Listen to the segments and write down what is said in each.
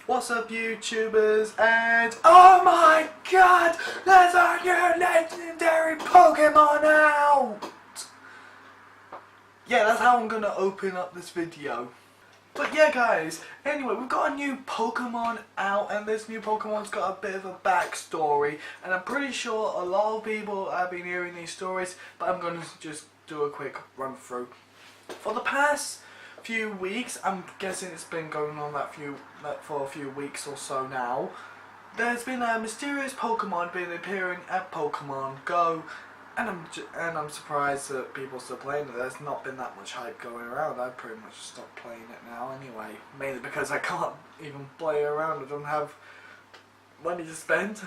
What's up, YouTubers? And oh my god, there's a new legendary Pokemon out! Yeah, that's how I'm gonna open up this video. But yeah, guys, anyway, we've got a new Pokemon out, and this new Pokemon's got a bit of a backstory, and I'm pretty sure a lot of people have been hearing these stories, but I'm gonna just do a quick run through. For the past few weeks, I'm guessing it's been going on for a few weeks or so now, there's been a mysterious Pokemon been appearing at Pokémon Go, and I'm surprised that people are still playing it. There's not been that much hype going around. I've pretty much stopped playing it now anyway, mainly because I can't even play around. I don't have money to spend.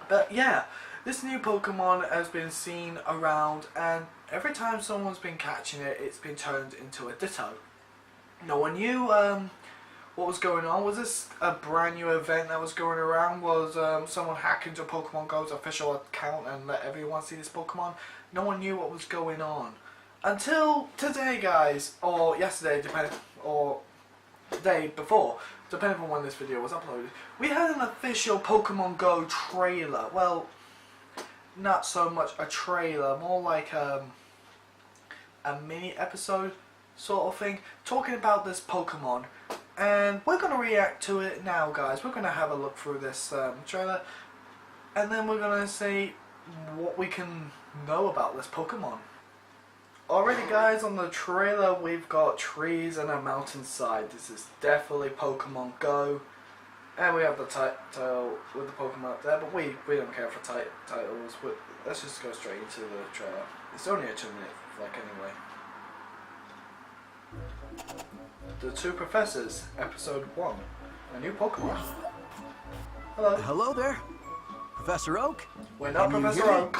But yeah, this new Pokemon has been seen around, and every time someone's been catching it, it's been turned into a Ditto. No one knew what was going on. Was this a brand new event that was going around? Was someone hacked into Pokemon Go's official account and let everyone see this Pokemon? No one knew what was going on. Until today, guys, or yesterday, or the day before, depending on when this video was uploaded, we had an official Pokemon Go trailer. Well, not so much a trailer, more like a mini episode sort of thing, talking about this Pokemon. And we're going to react to it now, guys. We're going to have a look through this trailer, and then we're going to see what we can know about this Pokemon. Alrighty, guys, on the trailer we've got trees and a mountainside. This is definitely Pokemon Go. And we have the title with the Pokemon up there, but we don't care for titles. Let's just go straight into the trailer. It's only a 2-minute flick anyway. The Two Professors, Episode 1. A new Pokemon. Hello. Hello there, Professor Oak. We're not Professor Oak.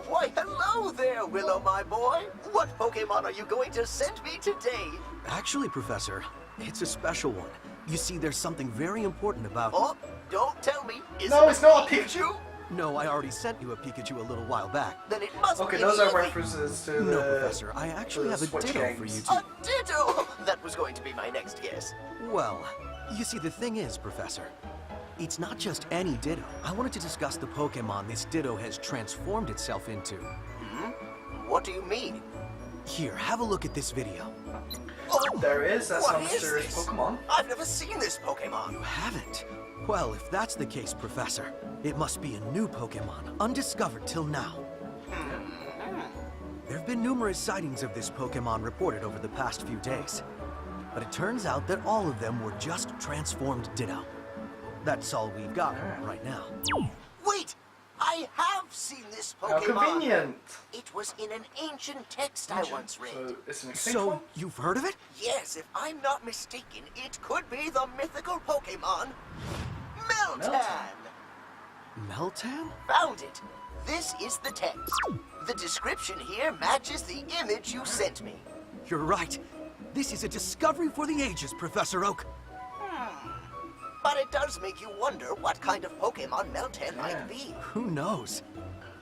Why, hello there, Willow, my boy. What Pokemon are you going to send me today? Actually, Professor, it's a special one. You see, there's something very important about... Oh, don't tell me. No, it's not a Pikachu. No, I already sent you a Pikachu a little while back. Then it must Okay, be those are the- references to the... No, Professor, I actually have a Switch Ditto games. for you A to... Ditto! That was going to be my next guess. Well, you see, the thing is, Professor, it's not just any Ditto. I wanted to discuss the Pokemon this Ditto has transformed itself into. What do you mean? Here, have a look at this video. Oh, There is, that's what some is mysterious this? Pokemon. I've never seen this You Pokemon. haven't? Well, if that's the case, Professor, it must be a new Pokemon, undiscovered till now. There have been numerous sightings of this Pokemon reported over the past few days, but it turns out that all of them were just transformed Ditto. That's all we've got right now. Wait! I have seen this How Pokemon. convenient. It was in an ancient text I once read. So, it's an extinct So, one? you've heard of it? Yes, if I'm not mistaken, it could be the mythical Pokemon, Meltan. Meltan. Meltan? Found it. This is the text. The description here matches the image you sent me. You're right. This is a discovery for the ages, Professor Oak. But it does make you wonder what kind of Pokemon Meltan might be. Who knows?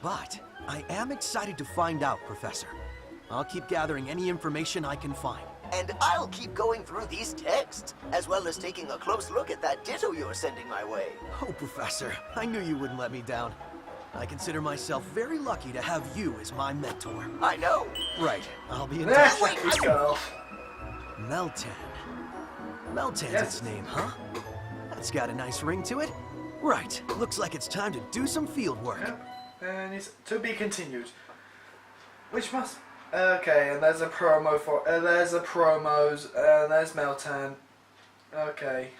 But I am excited to find out, Professor. I'll keep gathering any information I can find. And I'll keep going through these texts, as well as taking a close look at that Ditto you're sending my way. Oh, Professor, I knew you wouldn't let me down. I consider myself very lucky to have you as my mentor. I know. Right, I'll be in Yeah, touch. he's got off. Meltan. Meltan's Yes. its name, huh? That's got a nice ring to it. Right, looks like it's time to do some field work. Yep. And it's to be continued. Which must... Okay, and there's a promo for... there's the promos, and there's Meltan. Okay.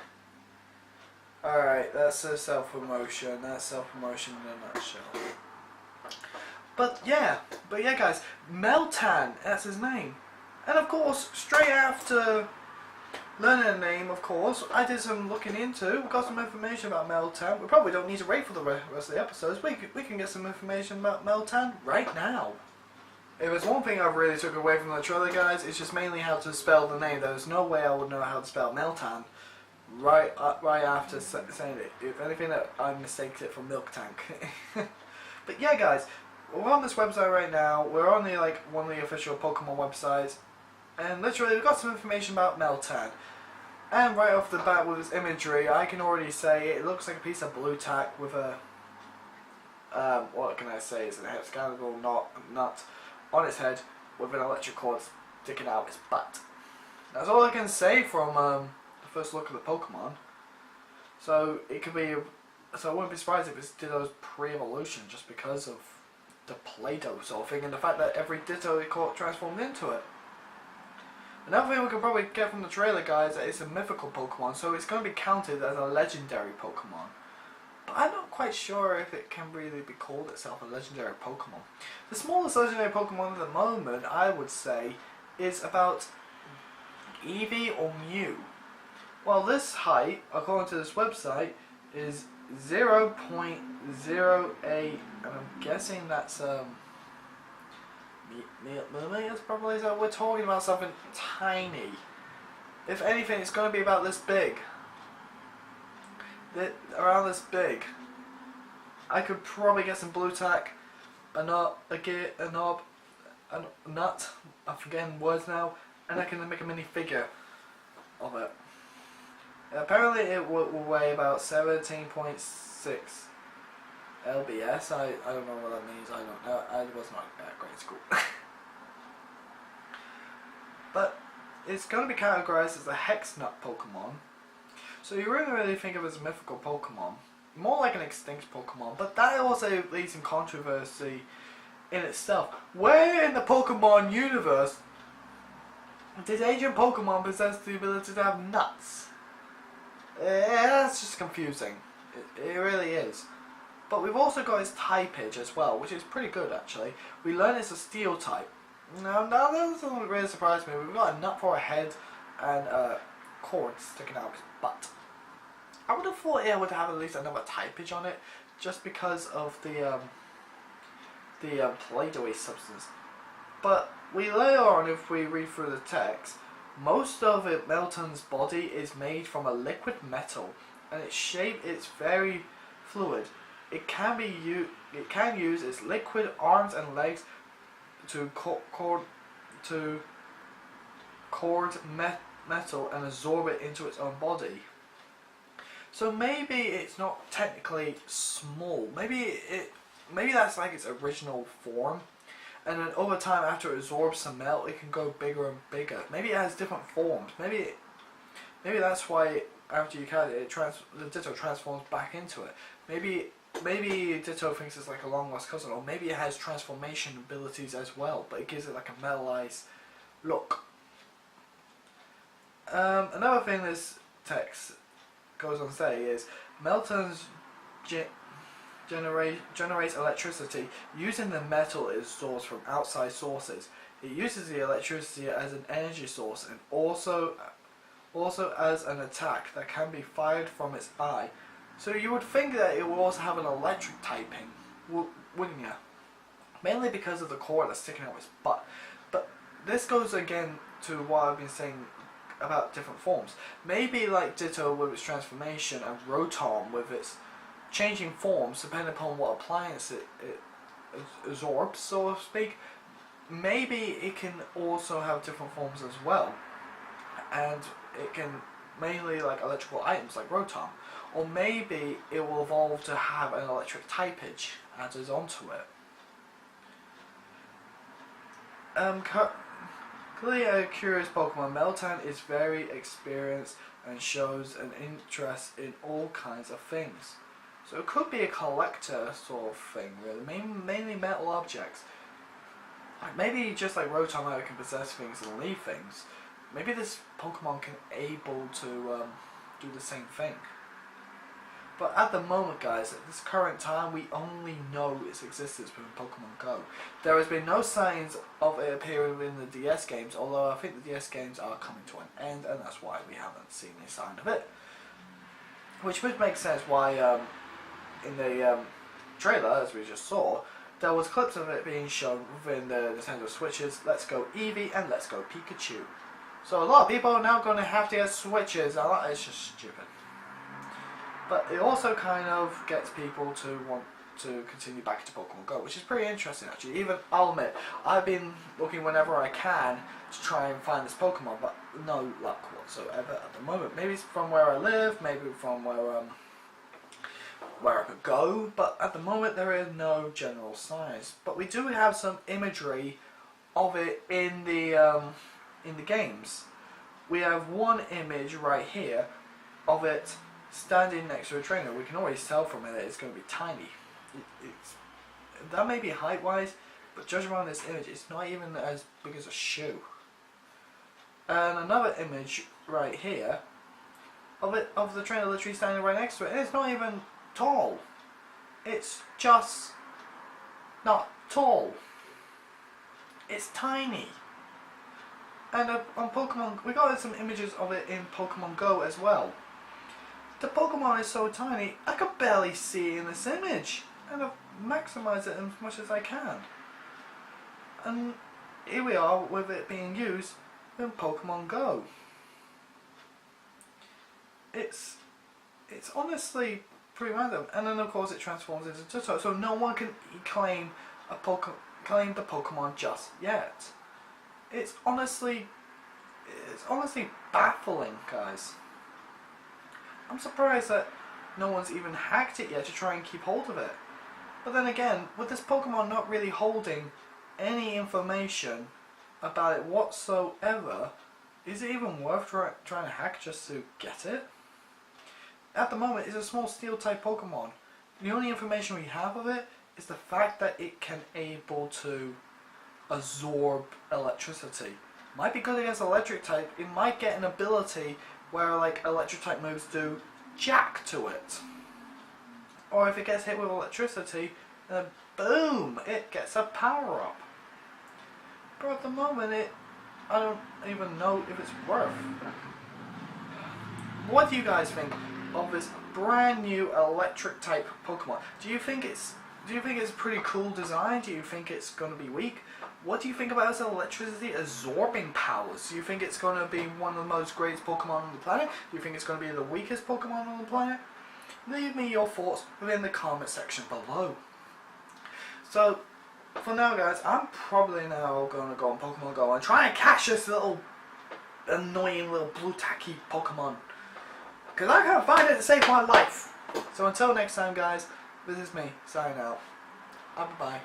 Alright, that's a self-promotion. That's self-promotion in a nutshell. But yeah, guys, Meltan, that's his name. And of course, straight after learning the name, of course, I did some looking into, we got some information about Meltan. We probably don't need to wait for the rest of the episodes. We can get some information about Meltan right now. If there's one thing I really took away from the trailer, guys, it's just mainly how to spell the name. There's no way I would know how to spell Meltan right after saying it. If anything, I mistaked it for Milk Tank. But yeah, guys, we're on this website right now. We're on the one of the official Pokemon websites, and literally we've got some information about Meltan. And right off the bat with this imagery, I can already say it looks like a piece of blue tack with a, what can I say, it's a hexagonal nut on its head with an electric cord sticking out its butt. That's all I can say from the first look of the Pokemon. So it could be, so I wouldn't be surprised if it's Ditto's pre-evolution just because of the Play-Doh sort of thing and the fact that every Ditto it caught transformed into it. Another thing we can probably get from the trailer, guys, is that it's a mythical Pokemon, so it's going to be counted as a legendary Pokemon. But I'm not quite sure if it can really be called itself a legendary Pokemon. The smallest legendary Pokemon at the moment, I would say, is about Eevee or Mew. Well, this height, according to this website, is 0.08, and I'm guessing that's millimeters probably, so we're talking about something tiny. If anything, it's going to be about this big. Around this big. I could probably get some blue tack, a nut, a gear, a knob, a nut, I'm forgetting words now, and I can make a mini figure of it. Apparently it will weigh about 17.6 lbs. I don't know what that means, I don't know, I was not at grade school. But it's going to be categorized as a hex nut Pokemon. So you really think of it as a mythical Pokemon. More like an extinct Pokemon, but that also leads in controversy in itself. Where in the Pokemon universe did ancient Pokemon possess the ability to have nuts? That's just confusing. It really is. But we've also got its typage as well, which is pretty good actually. We learn it's a steel type. Now that doesn't really surprise me. We've got a nut for a head and a cord sticking out of its butt. I would have thought it would have at least another typage on it, just because of the Play-Doh substance. But later on, if we read through the text, most of Meltan's body is made from a liquid metal, and its shape is very fluid. It can use its liquid arms and legs to cord metal and absorb it into its own body. So maybe it's not technically small. Maybe that's like its original form, and then over time, after it absorbs some metal, it can go bigger and bigger. Maybe it has different forms. Maybe that's why after you cut it, the Ditto transforms back into it. Maybe Ditto thinks it's like a long lost cousin, or maybe it has transformation abilities as well, but it gives it like a metallized look. Another thing this text goes on to say is Meltan's generates electricity using the metal it sourced from outside sources. It uses the electricity as an energy source and also as an attack that can be fired from its eye. So you would think that it will also have an electric typing, wouldn't you? Mainly because of the cord that's sticking out its butt. But this goes again to what I've been saying about different forms. Maybe like Ditto with its transformation and Rotom with its changing forms depending upon what appliance it absorbs, so to speak. Maybe it can also have different forms as well, and it can mainly like electrical items like Rotom, or maybe it will evolve to have an electric typage added onto it. Clearly a curious Pokemon, Meltan is very experienced and shows an interest in all kinds of things. So it could be a collector sort of thing, really, mainly metal objects. Like maybe just like Rotom how it can possess things and leave things, maybe this Pokemon can able to do the same thing. But at the moment, guys, at this current time, we only know its existence within Pokémon Go. There has been no signs of it appearing in the DS games, although I think the DS games are coming to an end, and that's why we haven't seen any sign of it. Which would make sense why in the trailer, as we just saw, there was clips of it being shown within the Nintendo Switches, Let's Go Eevee and Let's Go Pikachu. So a lot of people are now going to have to get Switches, and that is just stupid. But it also kind of gets people to want to continue back into Pokemon Go, which is pretty interesting actually. Even, I'll admit, I've been looking whenever I can to try and find this Pokemon, but no luck whatsoever at the moment. Maybe it's from where I live, maybe from where I could go, but at the moment there is no general signs. But we do have some imagery of it in the games. We have one image right here of it standing next to a trainer. We can always tell from it that it's going to be tiny. That may be height wise, but judging by this image, it's not even as big as a shoe. And another image right here of the trainer literally standing right next to it, and it's not even tall. It's just not tall. It's tiny. And on Pokemon, we got some images of it in Pokemon Go as well. The Pokemon is so tiny, I could barely see it in this image, and I've maximized it as much as I can. And here we are with it being used in Pokemon Go. It's honestly pretty random, and then of course it transforms into Ditto, so no one can claim the Pokemon just yet. It's honestly baffling, guys. I'm surprised that no one's even hacked it yet to try and keep hold of it. But then again, with this Pokemon not really holding any information about it whatsoever, is it even worth trying to hack just to get it? At the moment, it's a small steel type Pokemon. The only information we have of it is the fact that it can able to absorb electricity. Might be good against electric type. It might get an ability where like electric type moves do jack to it. Or if it gets hit with electricity, then boom, it gets a power up. But at the moment, I don't even know if it's worth. What do you guys think of this brand new electric type Pokemon? Do you think it's a pretty cool design? Do you think it's going to be weak? What do you think about its electricity absorbing powers? Do you think it's going to be one of the most greatest Pokemon on the planet? Do you think it's going to be the weakest Pokemon on the planet? Leave me your thoughts within the comment section below. So, for now guys, I'm probably now going to go on Pokemon Go and try and catch this little annoying little blue tacky Pokemon. Because I can't find it to save my life. So until next time guys, this is me, signing out. Bye bye.